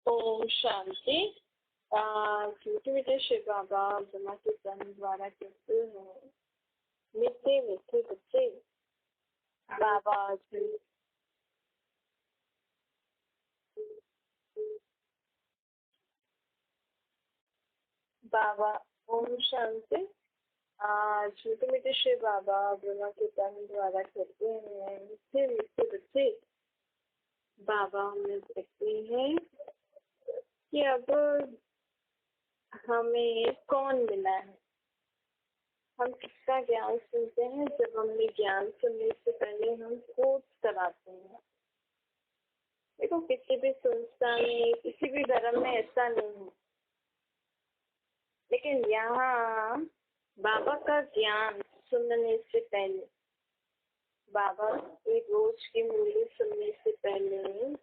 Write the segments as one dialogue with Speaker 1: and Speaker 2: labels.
Speaker 1: ओम शांति। मीठे मीठे शिव बाबा ब्रह्मा के तन द्वारा कहते हैं, मीठे मीठे बच्चे बाबा जी। बाबा ओम शांति। आज मीठे मीठे शिव बाबा ब्रह्मा के तन द्वारा कहते हैं, मीठे मीठे बच्चे बाबा हमें कहते हैं कि अब हमें कौन मिला है। हम किसका ज्ञान सुनते हैं? जब हमने ज्ञान सुनने से पहले हम कोर्स कराते हैं। देखो, किसी भी संस्था में, किसी भी धर्म में ऐसा नहीं है, लेकिन यहाँ बाबा का ज्ञान सुनने से पहले, बाबा के रोज की मूल्य सुनने से पहले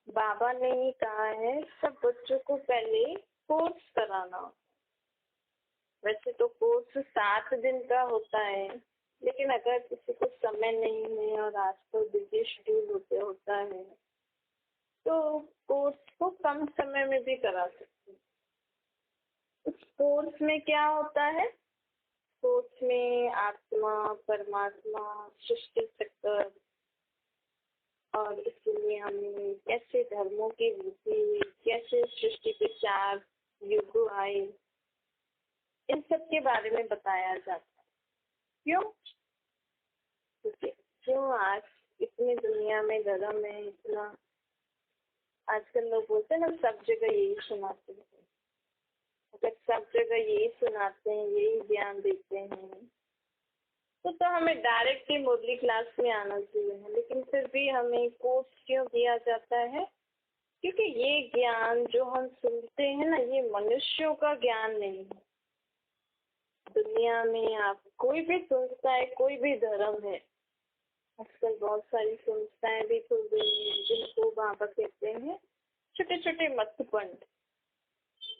Speaker 1: बाबा ने ही कहा है सब बच्चों को पहले कोर्स कराना। वैसे तो कोर्स 7 दिन का होता है, लेकिन अगर किसी को समय नहीं है और आजकल बिजी शेड्यूल होता है तो कोर्स को कम समय में भी करा सकते हैं। उस कोर्स में क्या होता है? कोर्स में आत्मा, परमात्मा, सृष्टि चक्र और इसलिए हमें कैसे धर्मों की वृद्धि हुई, कैसे सृष्टि के 4 युग आए, इन सब के बारे में बताया जाता है। क्यों? क्यों आज इतनी दुनिया में धर्म है इतना। आजकल लोग बोलते हैं ना, सब जगह यही सुनाते हैं। अगर सब जगह यही सुनाते हैं, यही ज्ञान देते हैं, तो हमें डायरेक्ट ही मुरली क्लास में आना चाहिए। लेकिन फिर भी हमें कोर्स क्यों दिया जाता है? क्योंकि ये ज्ञान जो हम सुनते हैं ना, ये मनुष्यों का ज्ञान नहीं है। दुनिया में आप कोई भी संस्था है, कोई भी धर्म है, आजकल बहुत सारी संस्थाएं भी खुल गई हैं जिनको बाबा कहते हैं छोटे छोटे मत पंथ।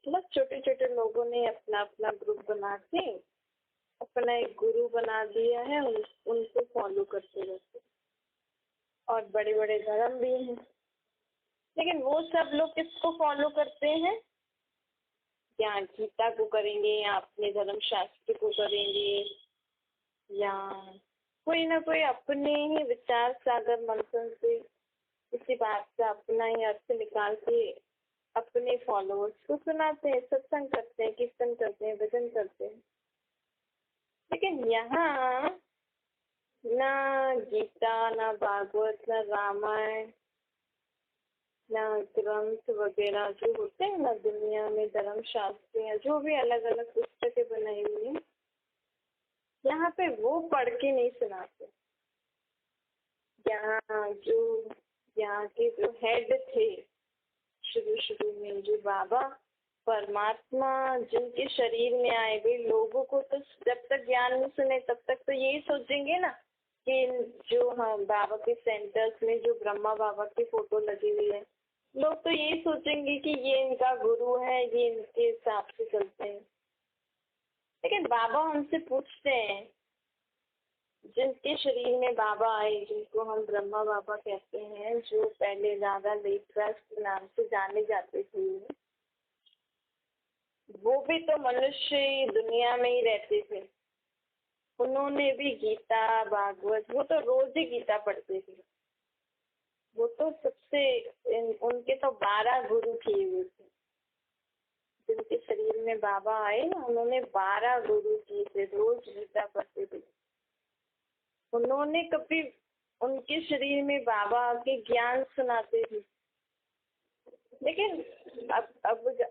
Speaker 1: मतलब छोटे छोटे लोगों ने अपना अपना ग्रुप बना के अपना एक गुरु बना दिया है, उनको फॉलो करते रहते। और बड़े बड़े धर्म भी हैं, लेकिन वो सब लोग किसको फॉलो करते हैं? या गीता को करेंगे, या अपने धर्म शास्त्र को करेंगे, या कोई ना कोई अपने ही विचार सागर मंथन से किसी बात का अपना ही अर्थ निकाल के अपने फॉलोअर्स को सुनाते हैं, सत्संग करते हैं, कीर्तन करते हैं, भजन करते हैं। लेकिन यहाँ ना गीता, ना भागवत, ना रामायण, ना ग्रंथ वगैरह जो होते हैं ना दुनिया में, धर्म शास्त्र या जो भी अलग अलग पुस्तकें बनाई हुई हैं, यहाँ पे वो पढ़ के नहीं सुनाते। यहाँ के जो हेड थे शुरू में, जो बाबा परमात्मा जिनके शरीर में आए, वे लोगों को तो जब तक ज्ञान नहीं सुने तब तक तो यही सोचेंगे ना कि जो बाबा के सेंटर्स में जो ब्रह्मा बाबा की फोटो लगी हुई है, लोग तो यही सोचेंगे कि ये इनका गुरु है, ये इनके हिसाब से चलते हैं। लेकिन बाबा हमसे पूछते हैं, जिनके शरीर में बाबा आए, जिनको हम ब्रह्मा बाबा कहते हैं, जो पहले राधा लेटराज के नाम से जाने जाते थे, वो भी तो मनुष्य दुनिया में ही रहते थे। उन्होंने भी गीता, भागवत, वो तो रोज ही गीता पढ़ते थे। वो तो उनके तो 12 गुरु किए हुए थे। जिनके शरीर में बाबा आए ना, उन्होंने 12 गुरु किए थे, रोज गीता पढ़ते थे। उन्होंने कभी, उनके शरीर में बाबा आके ज्ञान सुनाते थे। लेकिन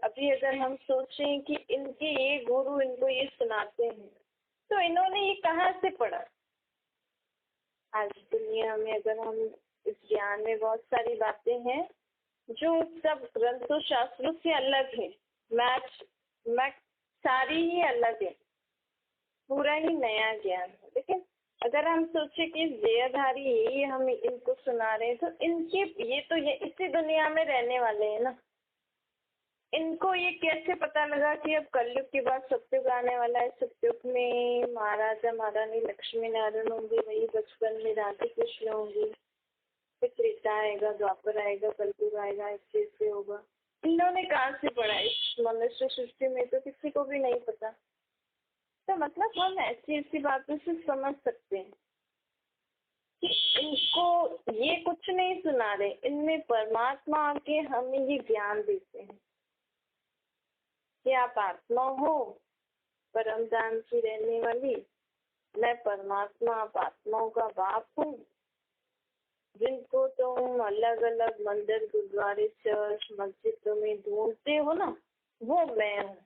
Speaker 1: अभी अगर हम सोचें कि इनके ये गुरु इनको ये सुनाते हैं, तो इन्होंने ये कहाँ से पढ़ा? आज दुनिया में अगर हम इस ज्ञान में बहुत सारी बातें हैं जो सब ग्रंथों शास्त्रों से अलग है, मैच सारी ही अलग है, पूरा ही नया ज्ञान है। लेकिन अगर हम सोचे कि देहधारी यही हम इनको सुना रहे हैं, तो ये इसी दुनिया में रहने वाले हैं ना। इनको ये कैसे पता लगा कि अब कलयुग के बाद सत्युग आने वाला है, सत्युग में महाराजा महारानी लक्ष्मी नारायण होंगे, वही बचपन में राधे कृष्ण होंगे, फिर त्रेता आएगा, द्वापर आएगा, कलयुग आएगा, ऐसे होगा। मनुष्य सृष्टि में तो किसी को भी नहीं पता। तो मतलब हम ऐसी ऐसी बातों से समझ सकते हैं कि इनको ये कुछ नहीं सुना रहे, इनमें परमात्मा आके हमें ये ज्ञान देते हैं कि आप आत्मा हो, परम धाम की रहने वाली, मैं परमात्मा, आप आत्माओं का बाप हूँ, जिनको तुम अलग अलग मंदिर, गुरुद्वारे, चर्च, मस्जिदों में ढूंढते हो ना, वो मैं हूँ।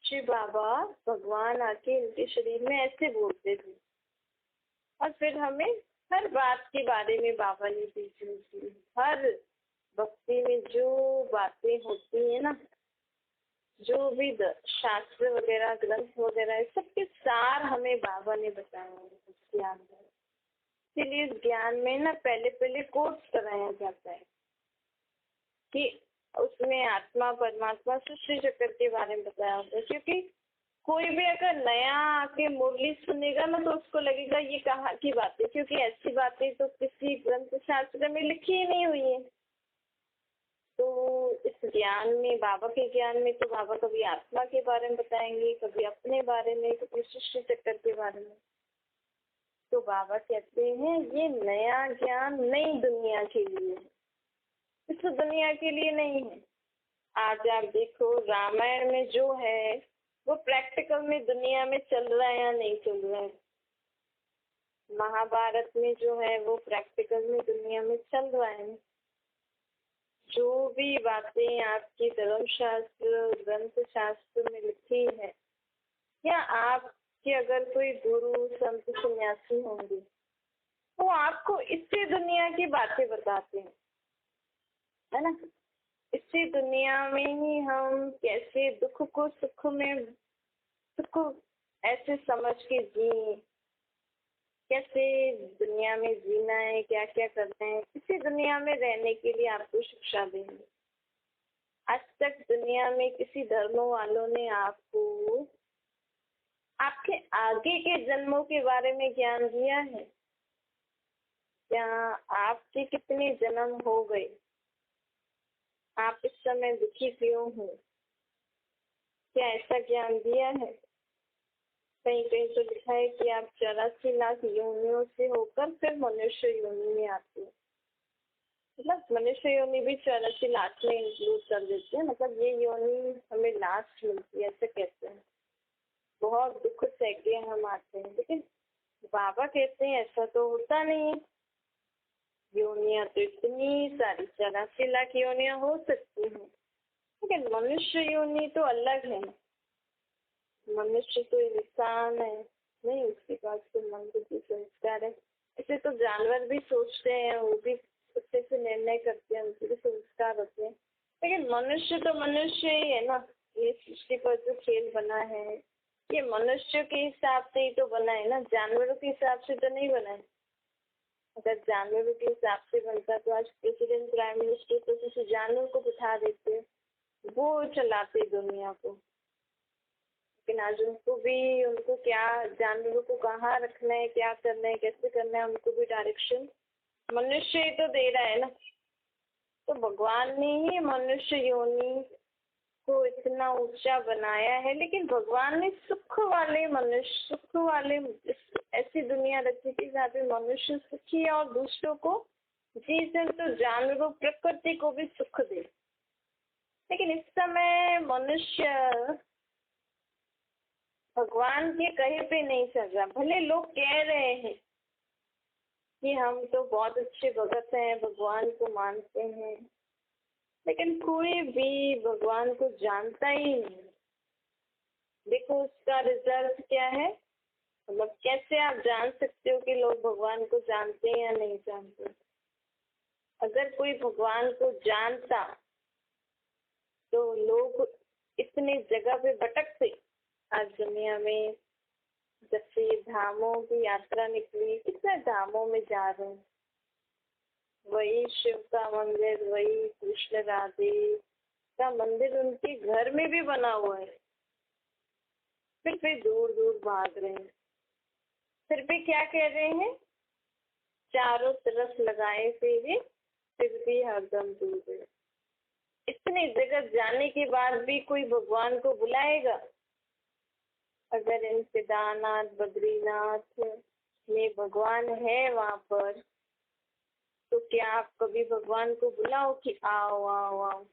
Speaker 1: श्री बाबा भगवान आके इनके शरीर में ऐसे बोलते थे और फिर हमें हर बात के बारे में बाबा ने टीचिंग की। हर भक्ति में जो बातें होती है ना, जो भी शास्त्र वगैरह, ग्रंथ वगैरह, सबके सार हमें बाबा ने बताया है ज्ञान में। इसीलिए इस ज्ञान में ना पहले पहले कोर्स कराया जाता है कि उसमें आत्मा, परमात्मा, सृष्टि चक्र के बारे में बताया होता है। क्योंकि कोई भी अगर नया आके मुरली सुनेगा ना तो उसको लगेगा ये कहाँ की बातें, क्योंकि ऐसी बातें तो किसी ग्रंथ शास्त्र में लिखी ही नहीं हुई है। तो इस ज्ञान में, बाबा के ज्ञान में, तो बाबा कभी आत्मा के बारे में बताएंगे, कभी अपने बारे में, कभी सृष्टि चक्र के बारे में। तो बाबा कहते हैं ये नया ज्ञान नई दुनिया के लिए है, इस दुनिया के लिए नहीं है। आज आप देखो रामायण में जो है वो प्रैक्टिकल में दुनिया में चल रहा है या नहीं चल रहा है। महाभारत में जो है वो प्रैक्टिकल में दुनिया में चल रहा है। जो भी बातें आपकी धर्मशास्त्र, ग्रंथ शास्त्र में लिखी है, या आपके अगर कोई गुरु, संत, सन्यासी होंगे वो आपको इसी दुनिया की बातें बताते हैं, है ना। इसी दुनिया में ही हम कैसे दुख को सुख में, सुख ऐसे समझ के जिए, कैसे दुनिया में जीना है, क्या क्या करना है, इसी दुनिया में रहने के लिए आपको शिक्षा देंगे। आज तक दुनिया में किसी धर्म वालों ने आपको आपके आगे के जन्मों के बारे में ज्ञान दिया है? क्या आपके कितने जन्म हो गए, आप इस समय दुखी क्यों हो, क्या ऐसा ज्ञान दिया है? कहीं कहीं तो लिखा है कि आप 84 लाख योनियों से होकर फिर मनुष्य योनि में आते हैं। मतलब मनुष्य योनि भी 84 लाख में इंक्लूड कर देते हैं। मतलब ये योनि हमें लास्ट मिलती है, ऐसे कहते हैं। बहुत दुख सह के हम आते हैं, लेकिन बाबा कहते हैं ऐसा तो होता नहीं है। योनियां तो इतनी सारी 84 लाख योनियां हो सकती हैं, लेकिन मनुष्य योनि तो अलग है। मनुष्य तो इंसान है, नहीं उसके पास तो मन बुद्धि संस्कार है। ऐसे तो जानवर भी सोचते हैं, वो भी अच्छे से निर्णय करते हैं, उनके भी संस्कार होते हैं। लेकिन मनुष्य तो मनुष्य ही है ना। ये सृष्टि पर जो खेल बना है ये मनुष्य के हिसाब से ही तो बना है ना, जानवरों के हिसाब से तो नहीं बना है। अगर जानवरों के हिसाब से बनता तो आज प्रेसिडेंट, प्राइम मिनिस्टर तो किसी जानवर को बिठा देते, वो चलाते दुनिया को। लेकिन आज उनको भी, उनको क्या, जानवरों को कहाँ रखना है, क्या करना है, कैसे करना है, उनको भी डायरेक्शन मनुष्य ही तो दे रहा है ना। तो भगवान ने ही मनुष्य योनि को इतना ऊंचा बनाया है, लेकिन भगवान ने सुख वाले मनुष्य, सुख वाले ऐसी दुनिया रखी थी जहाँ पे मनुष्य सुखी है और दूसरों को, जीव तो जानवरों, प्रकृति को भी सुख दे। लेकिन इस समय मनुष्य भगवान के कहे पे नहीं चल रहा। भले लोग कह रहे हैं कि हम तो बहुत अच्छे भगत हैं, भगवान को मानते हैं, लेकिन कोई भी भगवान को जानता ही नहीं। देखो उसका रिजल्ट क्या है। मतलब कैसे आप जान सकते हो कि लोग भगवान को जानते हैं या नहीं जानते? अगर कोई भगवान को जानता तो लोग इतने जगह पे भटकते। आज दुनिया में जब से ये धामों की यात्रा निकली, कितने धामों में जा रहे हैं। वही शिव का मंदिर, वही कृष्ण राधे का मंदिर उनके घर में भी बना हुआ है, फिर भी दूर दूर भाग रहे हैं। फिर भी क्या कह रहे हैं, चारों तरफ लगाए फेरे फिर भी हरदम दूर है। इतनी जगह जाने के बाद भी कोई भगवान को बुलाएगा? अगर इन केदारनाथ बद्रीनाथ में भगवान है वहां पर, तो क्या आप कभी भगवान को बुलाओ कि आओ आओ आओ?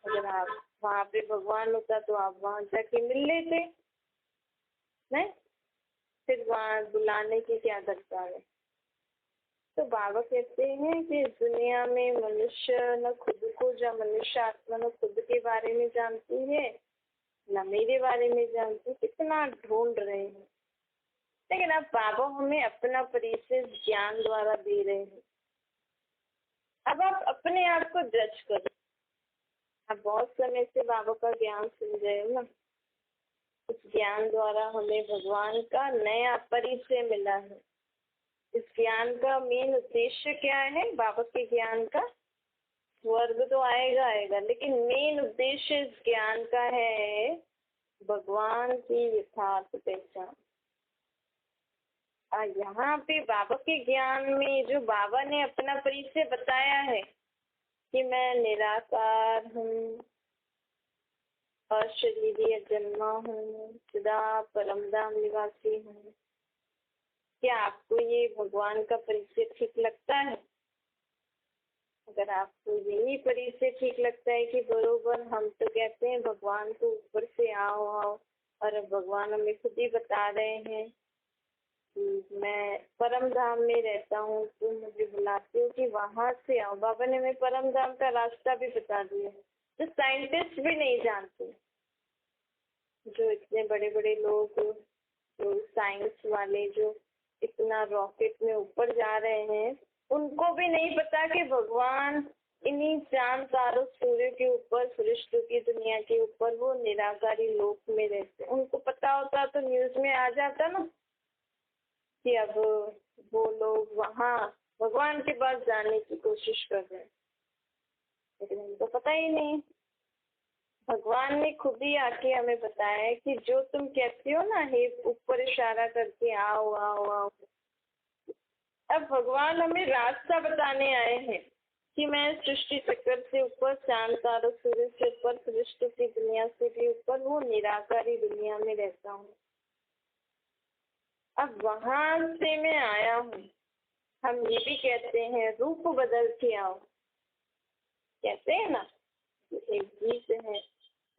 Speaker 1: अगर आप वहां पे भगवान होता तो आप वहां जाके मिल लेते, नहीं? फिर वहां बुलाने की क्या दरकार है? तो बाबा कहते हैं कि इस दुनिया में मनुष्य न खुद को, जब मनुष्य आत्मा न खुद के बारे में जानती है न मेरे बारे में जानती, कितना ढूंढ रहे हैं। लेकिन अब बाबा हमें अपना परिचय ज्ञान द्वारा दे रहे हैं। अब आप अपने आप को जज करो। आप बहुत समय से बाबा का ज्ञान सुन रहे हो ना, उस ज्ञान द्वारा हमें भगवान का नया परिचय मिला है। इस ज्ञान का मेन उद्देश्य क्या है? बाबा के ज्ञान का स्वर्ग तो आएगा आएगा, लेकिन मेन उद्देश्य इस ज्ञान का है भगवान की यथार्थ पहचान। यहाँ पे बाबा के ज्ञान में जो बाबा ने अपना परिचय बताया है कि मैं निराकार हूँ, अशरीरीय जन्मा हूँ, सदा परमधाम निवासी हूँ। क्या आपको ये भगवान का परिचय ठीक लगता है? अगर आपको यही परिचय ठीक लगता है कि बरोबर हम तो कहते हैं भगवान को ऊपर से आओ आओ, और अब भगवान हमें खुद ही बता रहे हैं कि मैं परम धाम में रहता हूँ, तो मुझे बुलाते हो कि वहां से आओ। बाबा ने हमें परम धाम का रास्ता भी बता दिया जो साइंटिस्ट भी नहीं जानते। जो इतने बड़े बड़े लोग, जो साइंस वाले, जो इतना रॉकेट में ऊपर जा रहे हैं, उनको भी नहीं पता कि भगवान इन्हीं चांद तारों सूर्य के ऊपर, सृष्टि की दुनिया के ऊपर वो निराकारी लोक में रहते। उनको पता होता तो न्यूज में आ जाता ना कि अब वो लोग वहाँ भगवान के पास जाने की कोशिश कर रहे हैं, लेकिन उनको पता ही नहीं। भगवान ने खुद ही आके हमें बताया है कि जो तुम कहते हो ना, हे ऊपर इशारा करके आओ आओ आओ, अब भगवान हमें रास्ता बताने आए हैं कि मैं सृष्टि चक्र से ऊपर, चांद तारों सूर्य से ऊपर, सृष्टि की दुनिया से भी ऊपर वो निराकारी दुनिया में रहता हूँ। अब वहां से मैं आया हूँ। हम ये भी कहते हैं रूप बदल के आओ, कहते हैं ना, एक गीत है,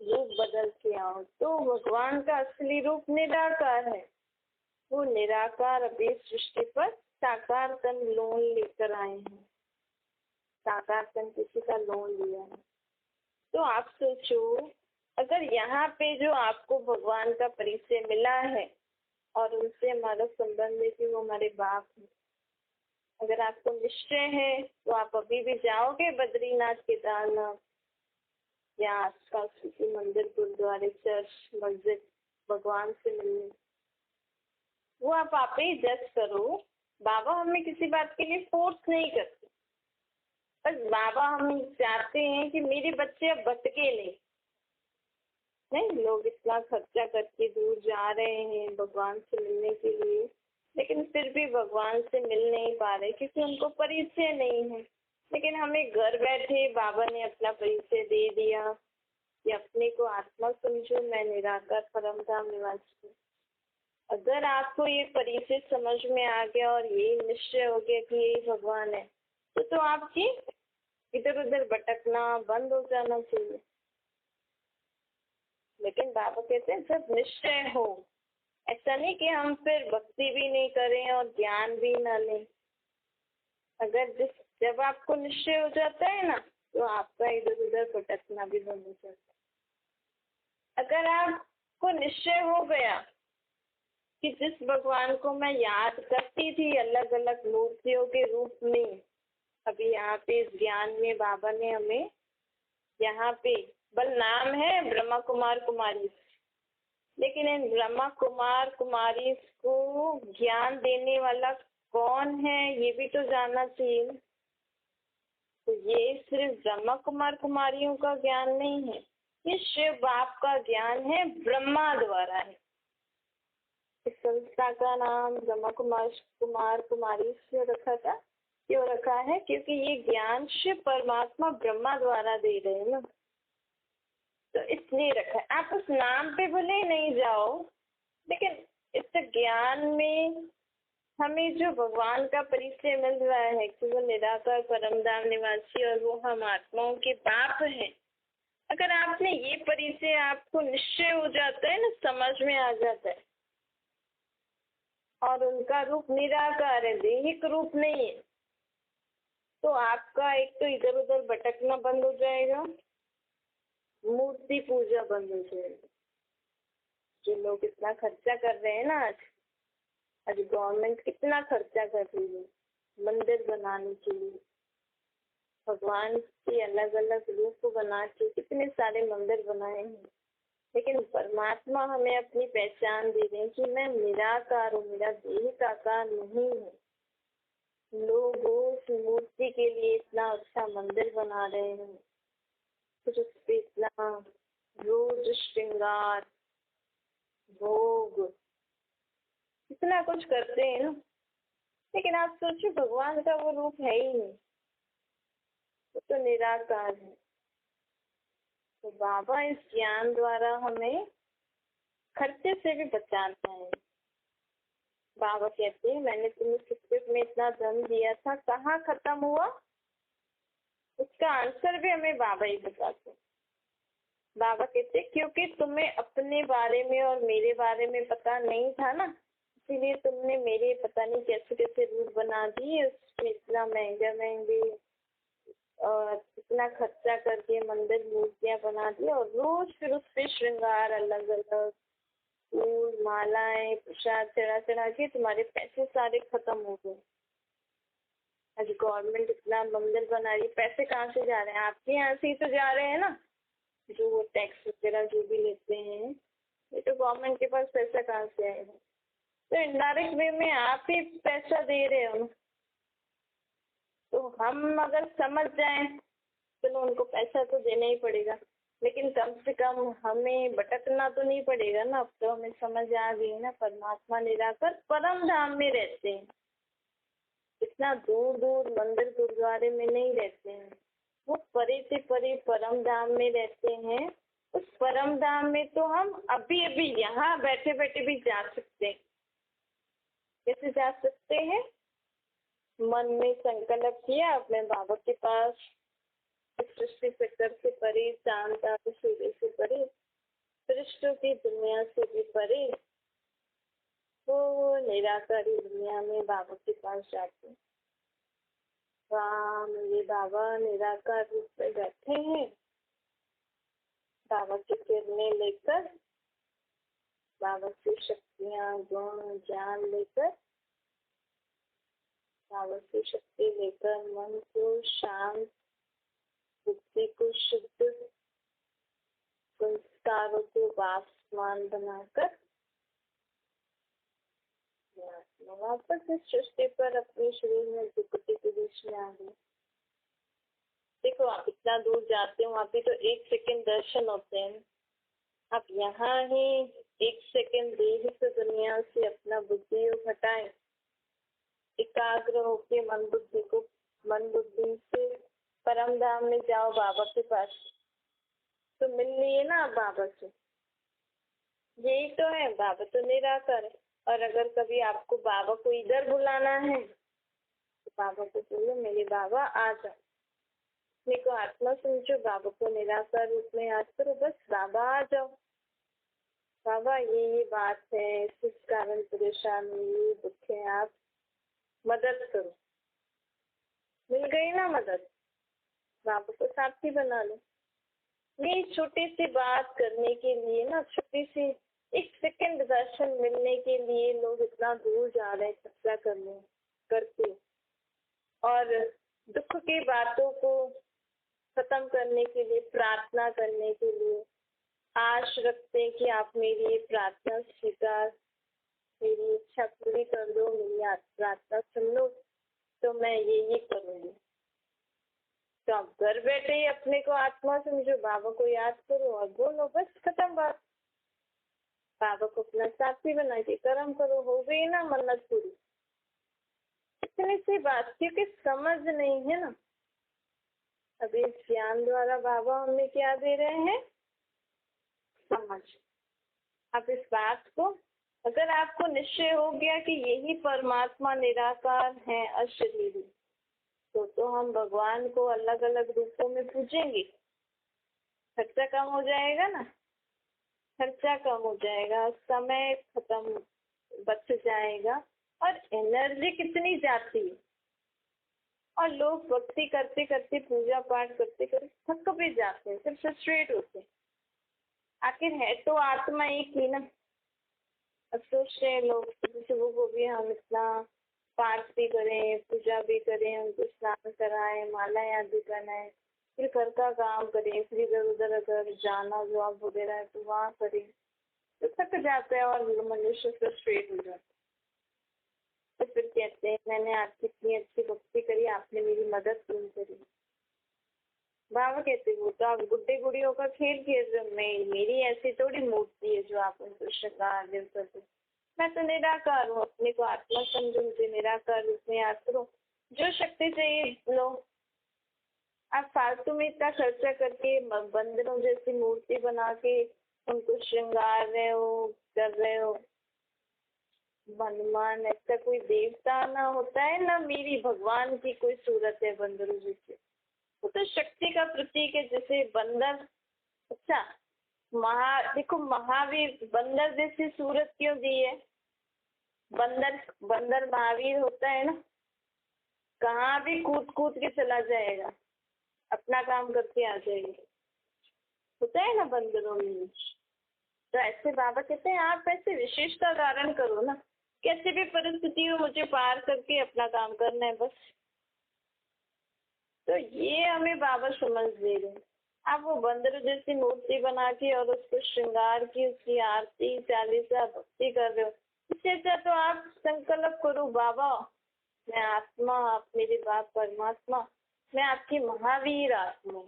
Speaker 1: रूप बदल के आओ। तो भगवान का असली रूप निराकार है। वो निराकार अभी सृष्टि पर साकार तन लोन लेकर आए हैं। साकार तन किसी का लोन लिया है। तो आप सोचो, अगर यहाँ पे जो आपको भगवान का परिचय मिला है और उनसे हमारा संबंध है कि वो हमारे बाप हैं, अगर आपको निश्चय है तो आप अभी भी जाओगे बद्रीनाथ, केदारनाथ या आसपास किसी मंदिर, गुरुद्वारे, चर्च, मस्जिद भगवान से मिलने। वो आप ही जज करो। बाबा हमें किसी बात के लिए फोर्स नहीं करते, बस बाबा हम चाहते हैं कि मेरे बच्चे अब भटके नहीं। लोग इतना खर्चा करके दूर जा रहे हैं भगवान से मिलने के लिए, लेकिन फिर भी भगवान से मिल नहीं पा रहे क्योंकि उनको परिचय नहीं है। लेकिन हमें घर बैठे बाबा ने अपना परिचय दे दिया कि अपने को आत्मा समझो, मैं निराकार परमधाम निवासी हूँ। अगर आपको ये परिचय समझ में आ गया और ये निश्चय हो गया कि यही भगवान है, तो आपकी इधर उधर भटकना बंद हो जाना चाहिए। लेकिन बाबा कहते हैं जब निश्चय हो, ऐसा नहीं कि हम फिर भक्ति भी नहीं करें और ज्ञान भी ना लें। अगर जब आपको निश्चय हो जाता है ना, तो आपका इधर उधर भटकना भी बंद हो जाता है। अगर आपको निश्चय हो गया कि जिस भगवान को मैं याद करती थी अलग अलग मूर्तियों के रूप में, अभी यहाँ पे इस ज्ञान में बाबा ने हमें यहाँ पे बल नाम है ब्रह्मा कुमार कुमारी, लेकिन इन ब्रह्मा कुमार कुमारी को ज्ञान देने वाला कौन है ये भी तो जानना चाहिए। तो ये सिर्फ ब्रह्मा कुमार कुमारियों का ज्ञान नहीं है, ये शिव बाप का ज्ञान है, ब्रह्मा द्वारा है। इस संस्था का नाम ब्रह्मा कुमार कुमारी से रखा था क्यों रखा है? क्योंकि ये ज्ञान शिव परमात्मा ब्रह्मा द्वारा दे रहे हैं ना, तो इसलिए रखा है। आप उस नाम पे भले नहीं जाओ, लेकिन इस ज्ञान में हमें जो भगवान का परिचय मिल रहा है कि वो निराकार परम धाम निवासी और वो हम आत्माओं के बाप हैं, अगर आपने ये परिचय आपको निश्चय हो जाता है ना, समझ में आ जाता है, और उनका रूप निराकार है, दैहिक रूप नहीं है, तो आपका एक तो इधर उधर भटकना बंद हो जाएगा, मूर्ति पूजा बंद हो जाएगी। जो लोग इतना खर्चा कर रहे हैं ना आज गवर्नमेंट कितना खर्चा कर रही है मंदिर बनाने के लिए, भगवान के अलग अलग रूप बना के कितने सारे मंदिर बनाए हैं, लेकिन परमात्मा हमें अपनी पहचान दे रहे हैं कि मैं निराकार हूँ, मेरा देह आकार नहीं है। लोग उस मूर्ति के लिए इतना अच्छा मंदिर बना रहे हैं, फिर उस पे इतना रोज श्रृंगार भोग इतना कुछ करते हैं ना, लेकिन आप सोचिए भगवान का वो रूप है ही नहीं, वो तो निराकार है। तो बाबा इस ज्ञान द्वारा हमें खर्चे से भी बचाता है। बाबा कहते हैं मैंने तुम्हें सुकृत में इतना धन दिया था, कहाँ खत्म हुआ? उसका आंसर भी हमें बाबा ही बताते हैं। बाबा कहते क्योंकि तुम्हें अपने बारे में और मेरे बारे में पता नहीं था ना, इसीलिए तुमने मेरे पता नहीं कैसे कैसे रूप बना दिए, उसमें इतना महंगे और इतना खर्चा करके मंदिर मूर्तियां बना दी, और रोज फिर उस पे श्रृंगार अलग अलग फूल मालाएं प्रसाद चढ़ा चढ़ा के तुम्हारे पैसे सारे खत्म हो गए। आज गवर्नमेंट इतना मंदिर बना रही है, पैसे कहाँ से जा रहे हैं? आपके यहाँ से ही तो जा रहे हैं ना, जो वो टैक्स वगैरह जो भी लेते हैं, ये तो गवर्नमेंट के पास पैसा कहाँ से आएगा? तो इनडायरेक्ट वे में आप ही पैसा दे रहे हो। तो हम अगर समझ जाएं, चलो उनको पैसा तो देना ही पड़ेगा, लेकिन कम से कम हमें भटकना तो नहीं पड़ेगा ना। अब तो हमें समझ आ गई ना, परमात्मा निराकर परम धाम में रहते हैं, इतना दूर दूर मंदिर गुरुद्वारे में नहीं रहते हैं, वो परे से परे परम धाम में रहते हैं। उस परम धाम में तो हम अभी अभी यहाँ बैठे बैठे भी जा सकते हैं। कैसे जा सकते हैं? मन में संकल्प किया अपने बाबा के पास, सृष्टि चक्कर से परे, चांद तारे सूर्य से परे, सृष्टि की दुनिया से भी परे, वो निराकारी दुनिया में बाबा के पास जाते हैं। मेरे बाबा निराकार रूप में बैठे हैं, बाबा की किरणें लेकर, बाबा की शक्तियाँ गुण ज्ञान लेकर, बाबा की शक्ति लेकर मन को शांत, बुद्धि को शुद्ध, संस्कारों को वासमान बनाकर वापस इस सृष्टि पर अपने शरीर में दुखती के बीच में आ गई। देखो आप इतना दूर जाते हो, वहाँ पे तो 1 सेकंड दर्शन होते हैं। आप यहाँ ही 1 सेकंड देह से दुनिया से अपना बुद्धि हटाए, एकाग्र होके मन बुद्धि से परम धाम में जाओ बाबा के पास, तो मिल लिए ना आप बाबा से। यही तो है, बाबा तो निराकार है। और अगर कभी आपको बाबा को इधर बुलाना है तो बाबा को बोलो मेरे बाबा आ जाओ, अपने को आत्मा समझो, बाबा को निराकार रूप में याद करो, बस बाबा आ जाओ, बाबा ये बात है, इस कारण परेशान हुई, दुख है, आप मदद करो। मिल गई ना मदद, बाबा को साथी बना लो। ये छोटी सी बात करने के लिए ना, छोटी सी 1 सेकंड दर्शन मिलने के लिए लोग इतना दूर जा रहे हैं खर्चा करके, और दुख की बातों को खत्म करने के लिए, प्रार्थना करने के लिए आश रखते हैं कि आप मेरी ये प्रार्थना स्वीकार, मेरी इच्छा पूरी कर दो, मेरी प्रार्थना सुन लो, तो मैं ये करूँगी। तो आप घर बैठे ही अपने को आत्मा समझो, बाबा को याद करो और बोलो, बस खत्म बात। बाबा को अपना साथी बना के कर्म करो, हो गई ना मन्नत पूरी। इतनी सी बात क्योंकि समझ नहीं है ना। अभी इस ज्ञान द्वारा बाबा हमें क्या दे रहे हैं? समझ। अब इस बात को अगर आपको निश्चय हो गया कि यही परमात्मा निराकार है, अशरीरी, तो हम भगवान को अलग अलग रूपों में पूजेंगे। खर्चा कम हो जाएगा ना, खर्चा कम हो जाएगा, समय खत्म बच जाएगा, और एनर्जी कितनी जाती है। और लोग भक्ति करते करते, पूजा पाठ करते करते थक भी जाते हैं, फिर फ्रस्ट्रेट होते हैं। आखिर है तो आत्मा एक ही ना। अब सोच रहे हैं लोग सुबह को भी हम इतना पाठ भी करें, पूजा भी करें, उनको स्नान कराएं, मालाएं आदि पहनाएं, फिर घर का काम करें, फिर इधर उधर अगर जाना जॉब वगैरह है तो वहाँ करें, तो थक जाता है और मनुष्य फ्रस्ट्रेट हो जाता है। तो फिर कहते हैं मैंने आपकी इतनी अच्छी भक्ति करी, आपने मेरी मदद क्यों करी? बाबा कहते वो तो आप गुड्डे गुड़ियों का खेल खेल रहे हो, मेरी ऐसी थोड़ी मूर्ति है जो आप उनको श्रृंगार दे सको। मैं तो निराकार हूँ, अपने को आत्मा समझो, मुझे निराकार रूप में याद करो, जो शक्ति चाहिए लो। आप फालतू में इतना खर्चा करके बंदरों जैसी मूर्ति बना के उनको श्रृंगार रहे हो, कर रहे हो। हनुमान ऐसा कोई देवता ना होता है, ना मेरी भगवान की कोई सूरत है बंदरों जैसी। वो तो शक्ति का प्रतीक है, जैसे बंदर। अच्छा, देखो महावीर बंदर जैसी सूरत क्यों दी है? बंदर बंदर महावीर होता है ना, कहाँ भी कूद कूद के चला जाएगा, अपना काम करके आ जाएगा, होता है ना बंदरों में। तो ऐसे बाबा कहते हैं आप ऐसे विशेषता धारण करो ना, कैसे भी परिस्थिति हो मुझे पार करके अपना काम करना है बस। तो ये हमें बाबा समझ दे रहे हैं। आप वो बंदर जैसी मूर्ति बना के और उसको श्रृंगार की, उसकी आरती चालीसा भक्ति कर रहे हो, इससे अच्छा तो आप संकल्प करो बाबा मैं आत्मा, आप मेरे बाप परमात्मा, मैं आपकी महावीर आत्मा,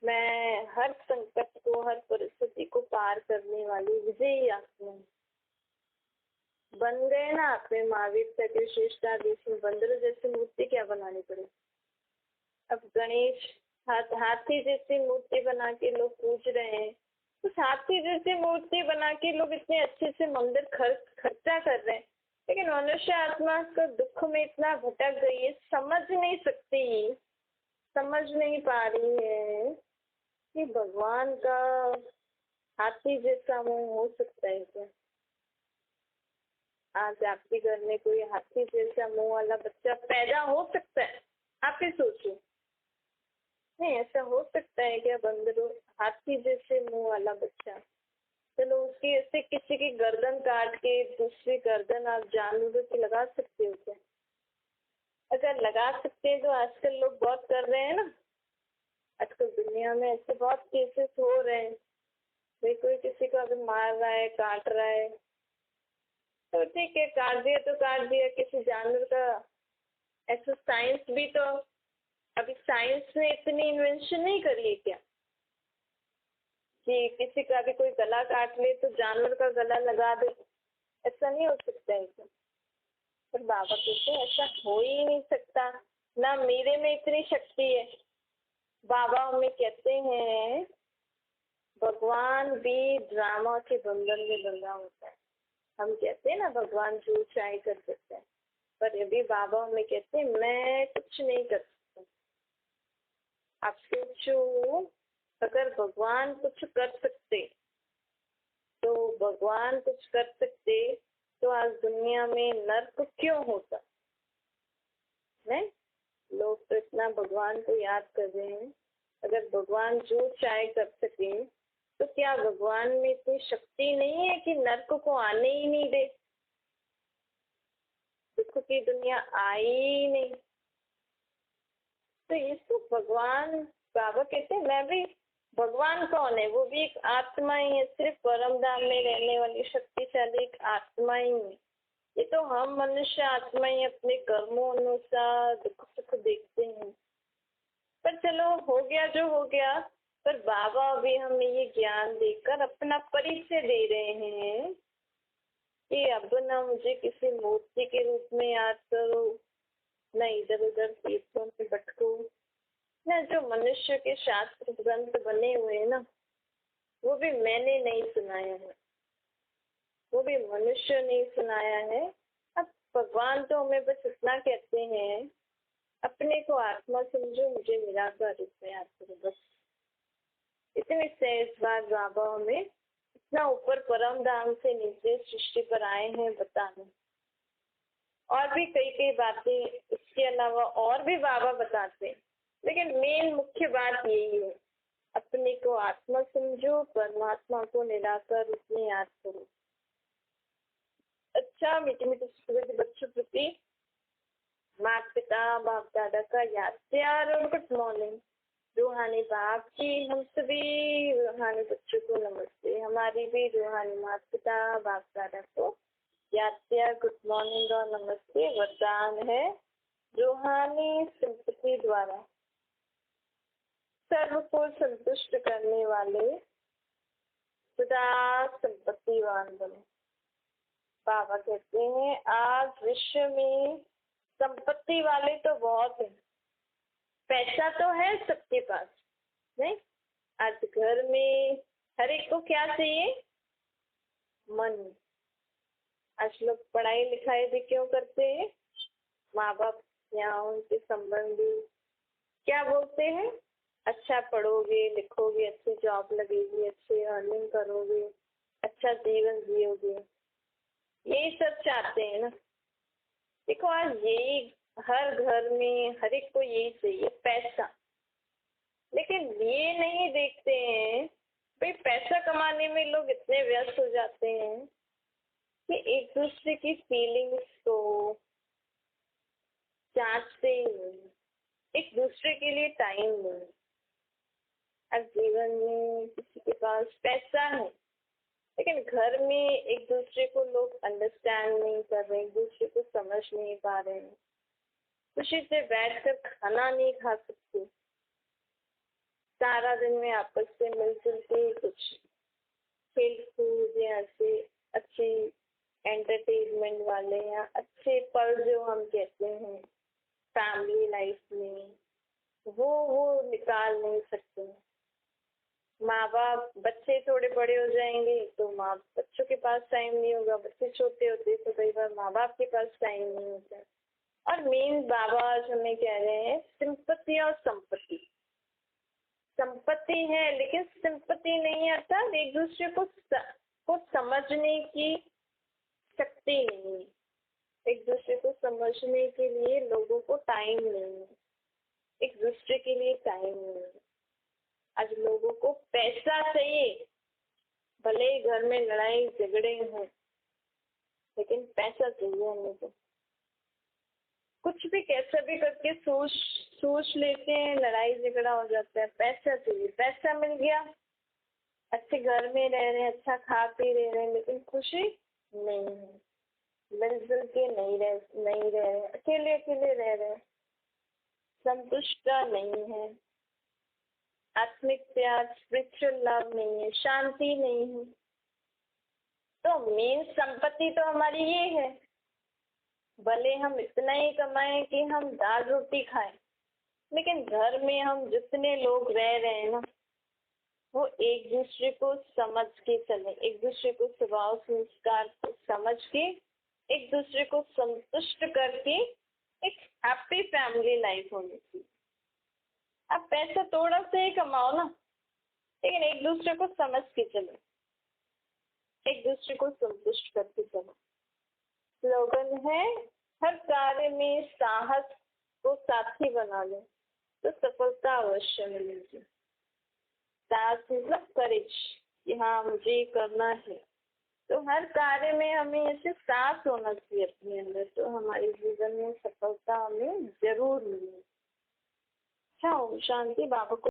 Speaker 1: मैं हर संकट को, हर परिस्थिति को पार करने वाली विजयी आत्मा बन गए ना। आपने महावीर से विशेषता देश में बंदर जैसी मूर्ति क्या बनानी पड़े? अब गणेश हाथी जैसी मूर्ति बना के लोग पूज रहे हैं, उस हाथी जैसी मूर्ति बना के लोग इतने अच्छे से मंदिर खर्चा कर रहे हैं, लेकिन मनुष्य आत्मा को दुख में इतना भटक गई है, समझ नहीं सकती, समझ नहीं पा रही है कि भगवान का हाथी जैसा मुंह हो सकता है क्या? आज आपके घर में कोई हाथी जैसा मुंह वाला बच्चा पैदा हो सकता है? आप ही सोचो, नहीं ऐसा हो सकता है क्या? बंदरों हाथी जैसे मुंह वाला बच्चा, चलो उसकी ऐसे किसी की गर्दन काट के दूसरी गर्दन आप जानवरों की लगा सकते हो क्या? अगर लगा सकते हैं तो आजकल लोग बहुत कर रहे हैं ना, आजकल दुनिया में ऐसे बहुत केसेस हो रहे हैं, भाई कोई किसी को अगर मार रहा है, काट रहा है, तो ठीक है काट दिया तो काट दिया, किसी जानवर का। ऐसा साइंस भी तो, अभी साइंस ने इतनी इन्वेंशन नहीं करी है क्या कि किसी का भी कोई गला काट ले तो जानवर का गला लगा दे? ऐसा नहीं हो सकता है क्या? पर बाबा कहते हैं ऐसा हो ही नहीं सकता, ना मेरे में इतनी शक्ति है। बाबा हमें कहते हैं भगवान भी ड्रामा के बंधन में बंधा होता है। हम कहते हैं ना भगवान जो चाहे कर सकता है, पर अभी बाबा हमें कहते हैं मैं कुछ नहीं कर सकता। आप सोचो, अगर भगवान कुछ कर सकते तो भगवान कुछ कर सकते तो आज दुनिया में नर्क क्यों होता? नहीं, लोग तो इतना भगवान को याद कर रहे हैं। अगर भगवान जो चाहे कर सके तो क्या भगवान में इतनी शक्ति नहीं है कि नर्क को आने ही नहीं दे, दुख की दुनिया आई ही नहीं? तो ये तो भगवान, बाबा कहते हैं मैं भी, भगवान कौन है? वो भी एक आत्मा ही है, सिर्फ परम धाम में रहने वाली शक्तिशाली एक आत्मा ही है। ये तो हम मनुष्य आत्मा ही अपने कर्मों अनुसार दुख सुख देखते हैं। पर चलो हो गया जो हो गया, पर बाबा अभी हमें ये ज्ञान देकर अपना परिचय दे रहे हैं कि अब ना मुझे किसी मूर्ति व्यक्ति के रूप में याद करो, न इधर उधर तीर्थों में भटको, न जो मनुष्य के शास्त्र ग्रंथ बने हुए हैं ना, वो भी मैंने नहीं सुनाया है, वो भी मनुष्य नहीं सुनाया है। अब भगवान तो हमें बस इतना कहते हैं, अपने को आत्मा समझो, मुझे निराकार रूप में याद करो, बस इतने सहज बात बाबा हमें इतना ऊपर परम धाम से नीचे सृष्टि पर आए हैं बताने। और भी कई कई बातें इसके अलावा और भी बाबा बताते हैं, लेकिन मेन मुख्य बात यही है, अपने को आत्मा समझो, परमात्मा को निराकार रूप में याद करो। अच्छा, मीठे मीठे के बच्चों प्रति माता पिता बाप दादा का याद प्यार और गुड मॉर्निंग। रूहानी बाप जी, हम सभी रूहानी बच्चों को नमस्ते। हमारी भी रूहानी माता पिता बाप दादा को याद प्यार गुड मॉर्निंग और नमस्ते। वरदान है रूहानी संपत्ति द्वारा सर्व को संतुष्ट करने वाले सदा संपत्तिवान बनो। बाबा कहते हैं आज विश्व में संपत्ति वाले तो बहुत हैं, पैसा तो है सबके पास, नहीं? आज घर में हर एक को क्या चाहिए? मन। आज लोग पढ़ाई लिखाई भी क्यों करते हैं? माँ बाप या उनके संबंधी क्या बोलते हैं? अच्छा पढ़ोगे लिखोगे, अच्छी जॉब लगेगी, अच्छी अर्निंग करोगे, अच्छा जीवन जियोगे, यही सब चाहते हैं ना। देखो आज यही हर घर में हर एक को यही चाहिए, पैसा। लेकिन ये नहीं देखते हैं भाई पैसा कमाने में लोग इतने व्यस्त हो जाते हैं कि एक दूसरे की फीलिंग्स को जांचते ही नहीं, एक दूसरे के लिए टाइम नहीं। अब जीवन में किसी के पास पैसा है, लेकिन घर में एक दूसरे को लोग अंडरस्टैंड नहीं कर रहे, एक दूसरे को समझ नहीं पा रहे हैं, खुशी से बैठकर खाना नहीं खा सकते, सारा दिन में आपस से मिलजुल के कुछ खेल कूद या ऐसे अच्छी एंटरटेनमेंट वाले या अच्छे पल जो हम कहते हैं फैमिली लाइफ में, वो निकाल नहीं सकते। माँ बाप, बच्चे थोड़े बड़े हो जाएंगे तो बच्चों के पास टाइम नहीं होगा, बच्चे छोटे होते तो कई बार माँ बाप के पास टाइम नहीं होता। और मेन बाबा आज हमें कह रहे हैं सिंपत्ति और संपत्ति। संपत्ति है लेकिन सिंपत्ति नहीं आता, एक दूसरे को समझने की शक्ति नहीं है, एक दूसरे को समझने के लिए लोगों को टाइम नहीं है, एक दूसरे के लिए टाइम नहीं है। आज लोगों को पैसा चाहिए, भले ही घर में लड़ाई झगड़े हों, लेकिन पैसा चाहिए हमें तो। कुछ भी कैसा भी करके सोच लेते हैं, लड़ाई झगड़ा हो जाता है, पैसा चाहिए। पैसा मिल गया, अच्छे घर में रह रहे हैं, अच्छा खा पी रहे हैं, लेकिन खुशी नहीं है, मिलजुल के नहीं रह रहे, अकेले अकेले रह रहे, संतुष्ट नहीं है, आत्मिक प्यार स्पिरिचुअल लव नहीं है, शांति नहीं है। तो मेन संपत्ति तो हमारी ये है, भले हम इतना ही कमाएं कि हम दाल रोटी खाएं, लेकिन घर में हम जितने लोग रह रहे हैं ना, वो एक दूसरे को समझ के चले, एक दूसरे को स्वभाव संस्कार को समझ के, एक दूसरे को संतुष्ट करके एक हैप्पी फैमिली लाइफ होनी चाहिए। अब पैसा थोड़ा सा ही कमाओ ना, लेकिन एक दूसरे को समझ के चलो, एक दूसरे को संतुष्ट करके चलो। स्लोगन है हर कार्य में साहस को साथी बना लो तो सफलता अवश्य मिलेगी। साहस मतलब करेज कि हाँ मुझे ये करना है, तो हर कार्य में हमें ऐसे साहस होना चाहिए अपने अंदर, तो हमारे जीवन में सफलता हमें जरूर मिलेगी। अच्छा, ओम शांति। बाबा को